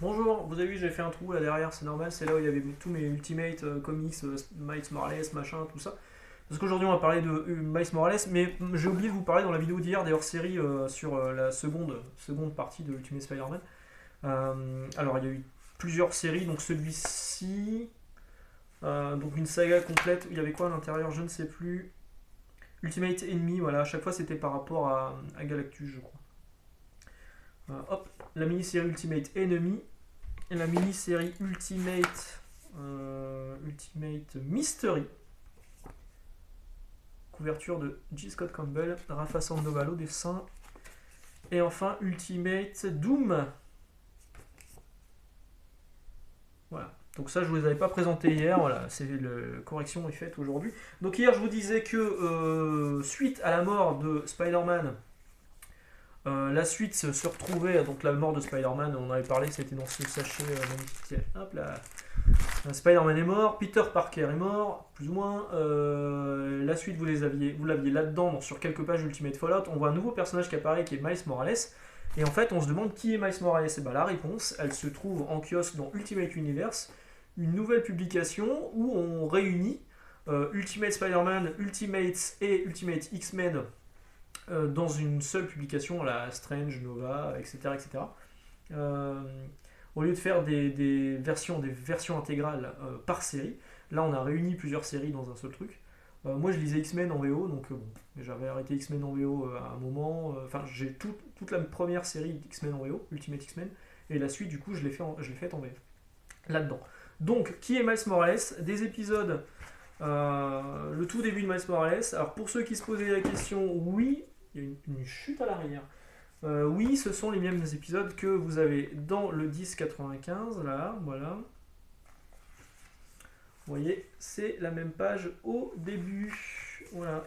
Bonjour, vous avez vu, j'ai fait un trou là derrière, c'est normal, c'est là où il y avait tous mes Ultimate Comics, Miles Morales, machin, tout ça. Parce qu'aujourd'hui on va parler de Miles Morales, mais j'ai oublié de vous parler dans la vidéo d'hier des hors-série sur la seconde partie de Ultimate Spider-Man. Alors il y a eu plusieurs séries, donc celui-ci, donc une saga complète, il y avait quoi à l'intérieur, je ne sais plus. Ultimate Enemy, voilà, à chaque fois c'était par rapport à Galactus, je crois. Hop, la mini-série Ultimate Enemy, et la mini-série Ultimate Mystery, couverture de J. Scott Campbell, Rafa Sandoval au dessin, et enfin Ultimate Doom. Voilà. Donc ça, je vous les avais pas présenté hier. Voilà, c'est la correction est faite aujourd'hui. Donc hier, je vous disais que suite à la mort de Spider-Man, la suite se retrouvait, donc la mort de Spider-Man, on en avait parlé, c'était dans ce sachet magnifique. Hop là. Spider-Man est mort, Peter Parker est mort, plus ou moins. La suite, vous l'aviez là-dedans, sur quelques pages d'Ultimate Fallout. On voit un nouveau personnage qui apparaît, qui est Miles Morales. Et en fait, on se demande qui est Miles Morales. Et ben, la réponse, elle se trouve en kiosque dans Ultimate Universe, une nouvelle publication où on réunit Ultimate Spider-Man, Ultimates et Ultimate X-Men dans une seule publication, la Strange, Nova, etc. etc. Au lieu de faire des versions intégrales par série, là on a réuni plusieurs séries dans un seul truc. Moi je lisais X-Men en VO, donc bon, j'avais arrêté X-Men en VO à un moment. Enfin, j'ai toute la première série d'X-Men en VO, Ultimate X-Men, et la suite du coup je l'ai faite en VF. Là-dedans. Donc, qui est Miles Morales? Des épisodes, le tout début de Miles Morales. Alors pour ceux qui se posaient la question, oui, il y a une chute à l'arrière. Oui, ce sont les mêmes épisodes que vous avez dans le 1095, là, voilà. Vous voyez, c'est la même page au début. Voilà.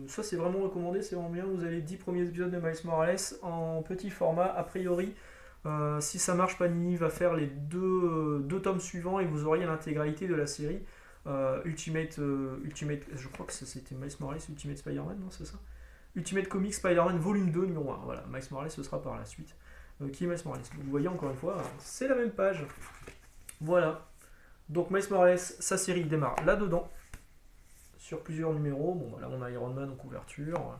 Ça, c'est vraiment recommandé, c'est vraiment bien. Vous avez les 10 premiers épisodes de Miles Morales en petit format. A priori, si ça marche, Panini va faire les deux tomes suivants et vous auriez l'intégralité de la série. Ultimate, je crois que c'était Miles Morales Ultimate Spider-Man, non, c'est ça? Ultimate Comics Spider-Man Volume 2 numéro 1. Voilà, Miles Morales ce sera par la suite. Qui est Miles Morales? Vous voyez encore une fois, c'est la même page. Voilà. Donc Miles Morales, sa série démarre là-dedans, sur plusieurs numéros. Bon, là on a Iron Man en couverture.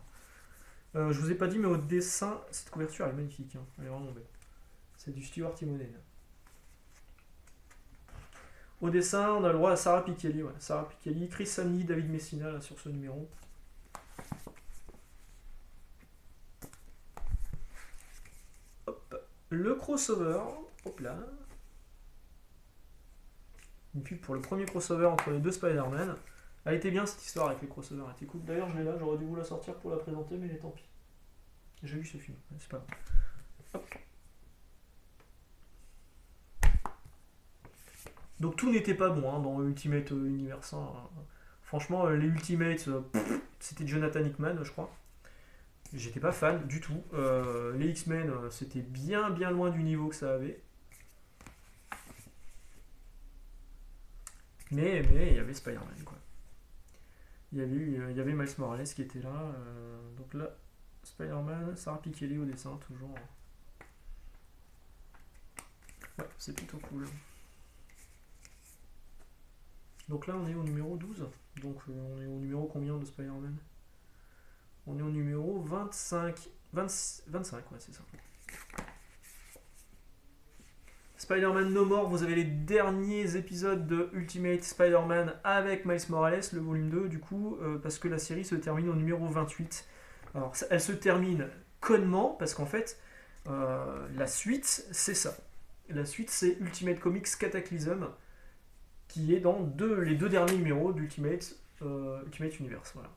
Je vous ai pas dit, mais au dessin, cette couverture elle est magnifique. Hein. Elle est vraiment belle. C'est du Stuart Timonen. Au dessin, on a le droit à Sarah Pichelli. Ouais. Sarah Pichelli, Chris Samney, David Messina là, sur ce numéro. Le crossover, hop là. Une pub pour le premier crossover entre les deux Spider-Man. Elle était bien cette histoire avec les crossovers, elle était cool. D'ailleurs, je l'ai là, j'aurais dû vous la sortir pour la présenter, mais tant pis. J'ai vu ce film, c'est pas grave. Hop. Donc tout n'était pas bon hein, dans Ultimate Universe. Hein. Franchement, les Ultimates, c'était Jonathan Hickman, je crois. J'étais pas fan du tout. Les X-Men, c'était bien loin du niveau que ça avait. Mais il y avait Spider-Man quoi. Il y avait Miles Morales qui était là. Donc là, Spider-Man, Sarah Pichelli au dessin, toujours. Ouais, c'est plutôt cool. Donc là, on est au numéro 12. Donc on est au numéro combien de Spider-Man? On est au numéro 25. 25, ouais, c'est ça. Spider-Man No More, vous avez les derniers épisodes de Ultimate Spider-Man avec Miles Morales, le volume 2, du coup, parce que la série se termine au numéro 28. Alors, elle se termine connement, parce qu'en fait, la suite, c'est ça. La suite, c'est Ultimate Comics Cataclysm, qui est dans les deux derniers numéros d'Ultimate Universe. Voilà.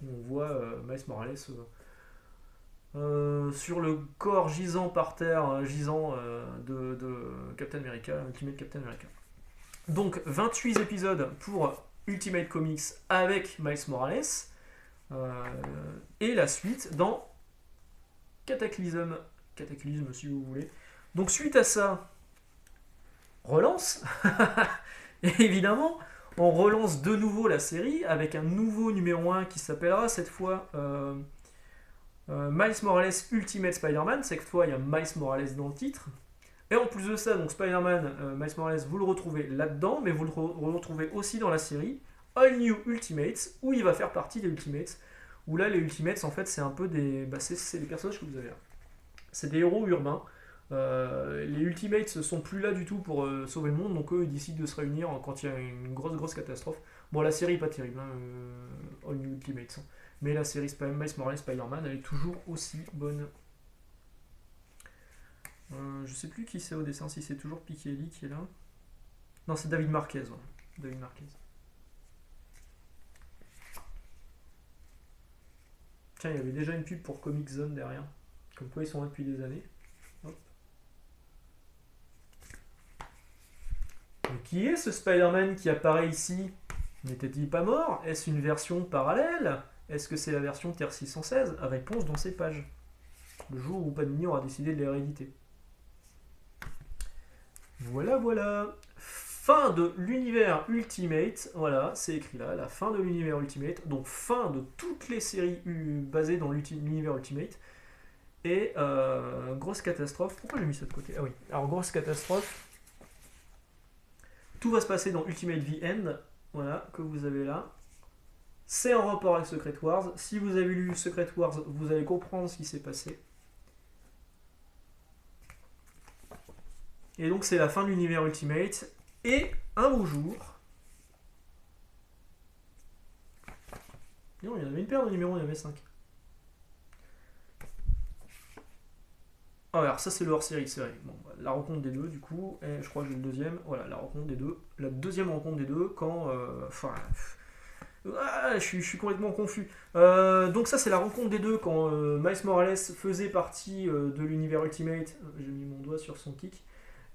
On voit Miles Morales sur le corps gisant par terre, de Captain America, Ultimate Captain America. Donc 28 épisodes pour Ultimate Comics avec Miles Morales, et la suite dans Cataclysm si vous voulez. Donc suite à ça, relance, et évidemment, on relance de nouveau la série avec un nouveau numéro 1 qui s'appellera cette fois Miles Morales Ultimate Spider-Man, cette fois il y a Miles Morales dans le titre. Et en plus de ça, donc Spider-Man, Miles Morales, vous le retrouvez là-dedans, mais vous le retrouvez aussi dans la série All New Ultimates, où il va faire partie des Ultimates. Où là, les Ultimates, en fait, c'est un peu des. Bah, c'est les personnages que vous avez là. C'est des héros urbains. Les Ultimates ne sont plus là du tout pour sauver le monde, donc eux ils décident de se réunir quand il y a une grosse catastrophe. Bon, la série est pas terrible, hein, All New Ultimates, hein. Mais la série Miles Morales Spider-Man, elle est toujours aussi bonne. Je sais plus qui c'est au dessin, si c'est toujours Pikeli qui est là. Non, c'est David Marquez. Ouais. David Marquez. Tiens, il y avait déjà une pub pour Comic Zone derrière. Comme quoi ils sont là depuis des années. Hop. Mais qui est ce Spider-Man qui apparaît ici? N'était-il pas mort? Est-ce une version parallèle? Est-ce que c'est la version Terre 616? Réponse dans ces pages. Le jour où Panini aura décidé de les rééditer. Voilà. Fin de l'univers Ultimate. Voilà, c'est écrit là, la fin de l'univers Ultimate. Donc fin de toutes les séries basées dans l'univers Ultimate. Et grosse catastrophe. Pourquoi j'ai mis ça de côté? Ah oui. Alors grosse catastrophe. Tout va se passer dans Ultimate The End. Voilà, que vous avez là. C'est en rapport avec Secret Wars. Si vous avez lu Secret Wars, vous allez comprendre ce qui s'est passé. Et donc c'est la fin de l'univers Ultimate. Et un beau jour... Non, il y en avait une paire de numéros, il y en avait 5. Ah, alors ça c'est le hors-série, c'est vrai. Bon, la rencontre des deux, du coup, et je crois que j'ai le deuxième. Voilà, la rencontre des deux. La deuxième rencontre des deux, quand... je suis complètement confus. Donc ça c'est la rencontre des deux quand Miles Morales faisait partie de l'univers Ultimate. J'ai mis mon doigt sur son kick.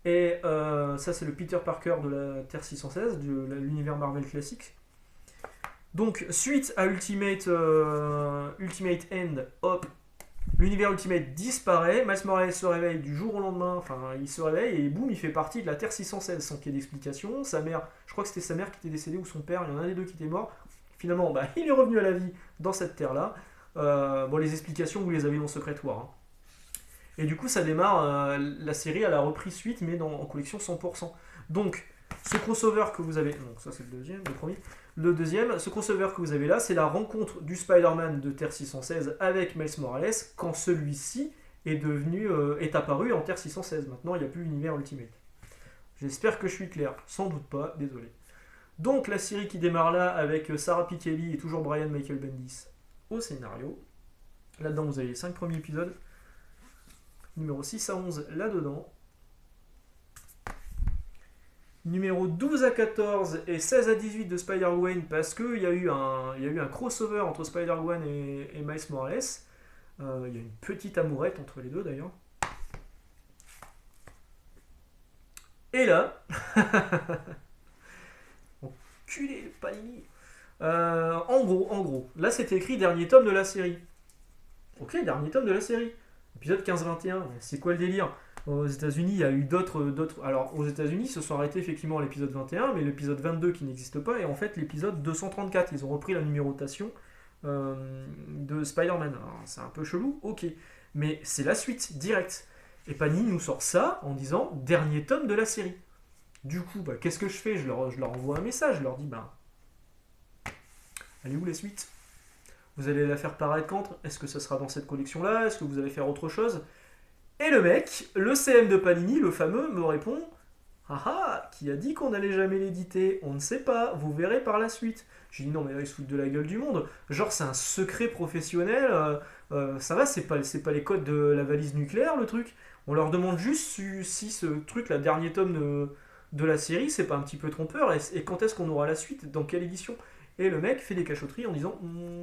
Et ça c'est le Peter Parker de la Terre 616, de l'univers Marvel classique. Donc suite à Ultimate End, hop, l'univers Ultimate disparaît, Miles Morales se réveille du jour au lendemain, enfin il se réveille et boum, il fait partie de la Terre 616 sans qu'il y ait d'explication. Sa mère, je crois que c'était sa mère qui était décédée ou son père, il y en a un des deux qui était mort. Finalement, bah, il est revenu à la vie dans cette terre-là. Bon, les explications, vous les avez dans Secret War. Hein. Et du coup, ça démarre, la série, elle a repris suite, mais en collection 100%. Donc, ce crossover que vous avez... Donc ça, c'est le deuxième, le premier. Le deuxième, ce crossover que vous avez là, c'est la rencontre du Spider-Man de Terre 616 avec Miles Morales, quand celui-ci est apparu en Terre 616. Maintenant, il n'y a plus l'univers Ultimate. J'espère que je suis clair. Sans doute pas, désolé. Donc la série qui démarre là avec Sarah Pikeli et toujours Brian Michael Bendis au scénario. Là-dedans vous avez les 5 premiers épisodes. Numéro 6 à 11 là-dedans. Numéro 12 à 14 et 16 à 18 de Spider-Gwen parce qu'il y a eu un crossover entre Spider-Gwen et Miles Morales. Il y a une petite amourette entre les deux d'ailleurs. Et là... Culé, Panini. En gros, là c'était écrit dernier tome de la série. Ok, dernier tome de la série. Épisode 15-21. C'est quoi le délire? Aux États-Unis, il y a eu d'autres. Alors, aux États-Unis, ils se sont arrêtés effectivement à l'épisode 21, mais l'épisode 22 qui n'existe pas, et en fait l'épisode 234. Ils ont repris la numérotation de Spider-Man. Alors, c'est un peu chelou, ok. Mais c'est la suite, direct. Et Panini nous sort ça en disant dernier tome de la série. Du coup, bah, qu'est-ce que je fais? Je leur envoie un message, je leur dis, bah, elle est où les suites? Vous allez la faire paraître quand? Est-ce que ça sera dans cette collection-là? Est-ce que vous allez faire autre chose? Et le mec, le CM de Panini, le fameux, me répond, ah, qui a dit qu'on n'allait jamais l'éditer? On ne sait pas, vous verrez par la suite. J'ai dit non, mais là, ils se foutent de la gueule du monde. Genre, c'est un secret professionnel. Ça va, c'est pas les codes de la valise nucléaire, le truc. On leur demande juste si ce truc, la dernier tome de la série, c'est pas un petit peu trompeur, et quand est-ce qu'on aura la suite, dans quelle édition? Et le mec fait des cachotteries en disant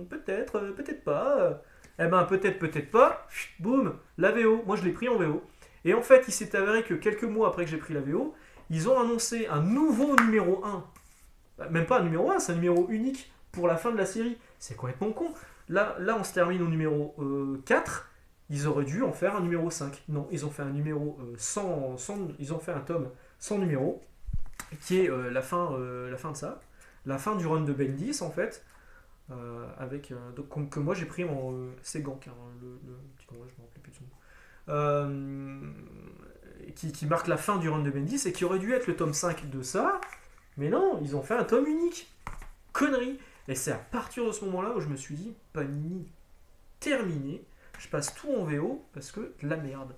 peut-être, peut-être pas, eh ben peut-être pas, boum, la VO, moi je l'ai pris en VO. Et en fait, il s'est avéré que quelques mois après que j'ai pris la VO, ils ont annoncé un nouveau numéro 1, même pas un numéro 1, c'est un numéro unique pour la fin de la série. C'est complètement con. Là on se termine au numéro 4, ils auraient dû en faire un numéro 5. Non, ils ont fait un numéro ils ont fait un tome sans numéro, qui est la fin de ça, la fin du run de Bendis en fait. donc, que moi j'ai pris en. C'est Gank, hein, le petit combat, je ne me rappelle plus de son nom. Euh, qui marque la fin du run de Bendis et qui aurait dû être le tome 5 de ça, mais non, ils ont fait un tome unique. Connerie. Et c'est à partir de ce moment-là où je me suis dit, Panini, terminé, je passe tout en VO parce que de la merde.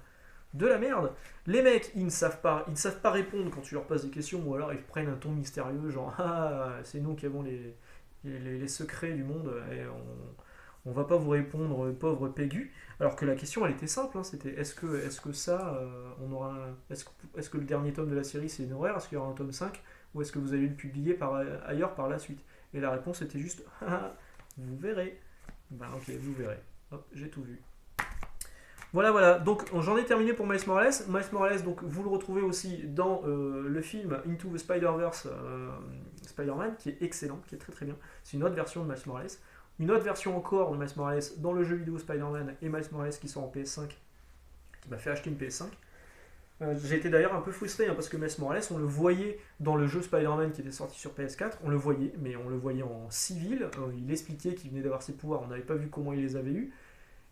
De la merde. Les mecs, ils ne savent pas répondre quand tu leur poses des questions, ou alors ils prennent un ton mystérieux, genre ah, c'est nous qui avons les secrets du monde et on va pas vous répondre, pauvre Pégu. Alors que la question, elle était simple, hein, c'était est-ce que ça, on aura est-ce que le dernier tome de la série c'est une horreur, est-ce qu'il y aura un tome 5 ou est-ce que vous allez le publier ailleurs par la suite? Et la réponse était juste ah, vous verrez. Ben ok, vous verrez. Hop, j'ai tout vu. Voilà, voilà. Donc j'en ai terminé pour Miles Morales. Miles Morales, donc vous le retrouvez aussi dans le film Into the Spider-Verse Spider-Man, qui est excellent, qui est très très bien. C'est une autre version de Miles Morales. Une autre version encore de Miles Morales dans le jeu vidéo Spider-Man et Miles Morales qui sort en PS5, qui m'a fait acheter une PS5. J'ai été d'ailleurs un peu frustré hein, parce que Miles Morales, on le voyait dans le jeu Spider-Man qui était sorti sur PS4, on le voyait, mais on le voyait en civil. Il expliquait qu'il venait d'avoir ses pouvoirs, on n'avait pas vu comment il les avait eus.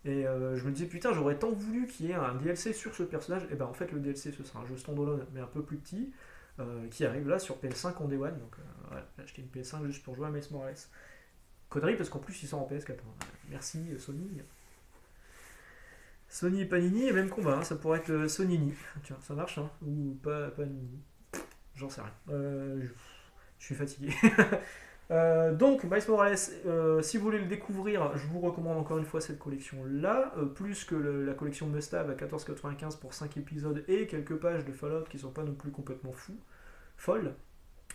Et je me disais, putain, j'aurais tant voulu qu'il y ait un DLC sur ce personnage. Et ben en fait, le DLC, ce sera un jeu standalone, mais un peu plus petit, qui arrive là sur PS5 en Day One. Donc voilà, j'ai acheté une PS5 juste pour jouer à Miles Morales. Connerie, parce qu'en plus, il sort en PS4. Hein. Merci Sony. Sony et Panini, et même combat, hein. Ça pourrait être Sonini. Tiens, ça marche, hein. Ou pas Panini. J'en sais rien. Je suis fatigué. Donc, Miles Morales, si vous voulez le découvrir, je vous recommande encore une fois cette collection-là, plus que la collection Must-Have à 14,95 pour 5 épisodes et quelques pages de Fallout qui sont pas non plus complètement folles.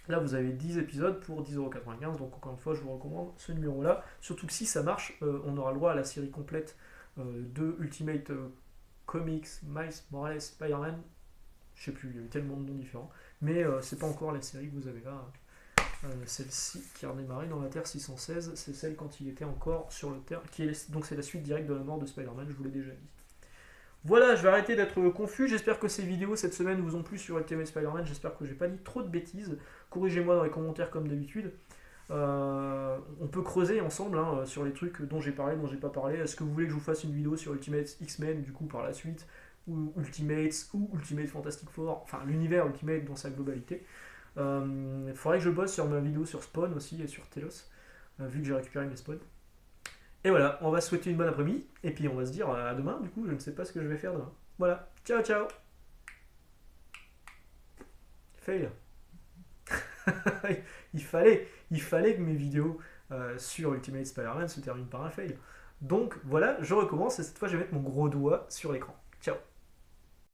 Là, vous avez 10 épisodes pour 10,95€, donc encore une fois, je vous recommande ce numéro-là. Surtout que si ça marche, on aura le droit à la série complète de Ultimate Comics, Miles Morales, Spider-Man. Je sais plus, il y a eu tellement de noms différents, mais c'est pas encore la série que vous avez là. Celle-ci qui a redémarré dans la Terre 616, c'est celle quand il était encore sur le Terre, donc c'est la suite directe de la mort de Spider-Man, je vous l'ai déjà dit. Voilà, je vais arrêter d'être confus, j'espère que ces vidéos cette semaine vous ont plu sur Ultimate Spider-Man, j'espère que j'ai pas dit trop de bêtises, corrigez-moi dans les commentaires comme d'habitude. On peut creuser ensemble hein, sur les trucs dont j'ai parlé, dont j'ai pas parlé. Est-ce que vous voulez que je vous fasse une vidéo sur Ultimate X-Men du coup par la suite, ou Ultimates, ou Ultimate Fantastic Four, enfin l'univers Ultimate dans sa globalité. Il faudrait que je bosse sur ma vidéo sur Spawn aussi et sur Telos, vu que j'ai récupéré mes spawns. Et voilà, on va se souhaiter une bonne après-midi, et puis on va se dire à demain, du coup, je ne sais pas ce que je vais faire demain. Voilà, ciao ciao. Fail. il fallait que mes vidéos sur Ultimate Spider-Man se terminent par un fail. Donc voilà, je recommence, et cette fois je vais mettre mon gros doigt sur l'écran. Ciao.